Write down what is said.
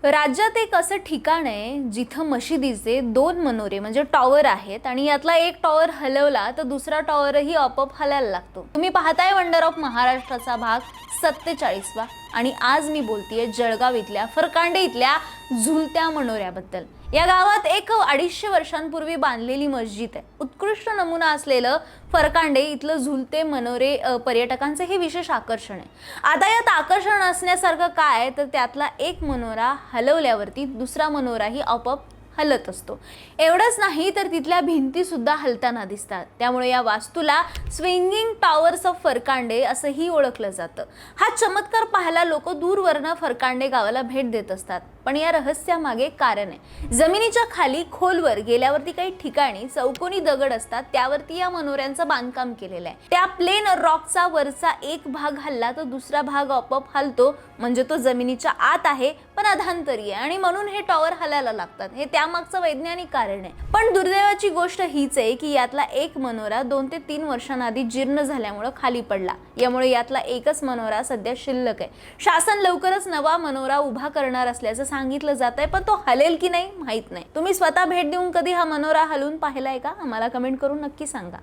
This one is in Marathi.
राज्यात एक असं ठिकाण आहे जिथं मशिदीचे दोन मनोरे म्हणजे टॉवर आहेत आणि यातला एक टॉवर हलवला तर दुसरा टॉवरही आपोआप हलायला लागतो। तुम्ही पाहताय वंडर ऑफ महाराष्ट्राचा भाग 47वा आणि आज मी बोलतेय जळगाव इथल्या फरकांडे इथल्या झुलत्या मनोऱ्याबद्दल। या गावात एक 250 वर्षांपूर्वी बांधलेली मस्जिद आहे। उत्कृष्ट नमुना असलेलं फरकांडे इथलं झुलते मनोरे पर्यटकांचे हे विशेष आकर्षण आहे। आता यात आकर्षण असण्यासारखं काय तर त्यातला एक मनोरा हलवल्यावरती दुसरा मनोराही आपोआप हलत असतो। एवढंच नाही तर तिथल्या भिंती सुद्धा हलताना दिसतात। त्यामुळे या वास्तूला स्विंगिंग टॉवर्स ऑफ फरकांडे असंही ओळखलं जातं। हा चमत्कार पाहायला लोक दूरवरनं फरकांडे गावाला भेट देत असतात। पण या रहस्यामागे कारण आहे। जमिनीच्या खाली खोलवर गेल्यावरती काही ठिकाणी चौकोनी दगड असतात, त्यावरती या मनोऱ्यांचं बांधकाम केलेलं आहे। त्या प्लेन रॉकचा वरचा एक भाग हलला तर दुसरा भाग आपोआप हलतो, म्हणजे तो जमिनीच्या आत आहे पण अधांतरी आहे आणि म्हणून हे टॉवर हलायला लागतात। हे त्यामागचं वैज्ञानिक कारण आहे। पण दुर्दैवाची गोष्ट हीच आहे की यातला एक मनोरा 2 ते 3 वर्षांआधी जीर्ण झाल्यामुळे खाली पडला। यामुळे यातला एकच मनोरा सध्या शिल्लक आहे। शासन लवकरच नवा मनोरा उभा करणार असल्याचं सांगितलं जातंय, पण तो हलेल की नाही माहित नाही। तुम्ही स्वतः भेट देऊन कधी हा मनोरा हलवून पाहिलाय का? आम्हाला कमेंट करून नक्की सांगा।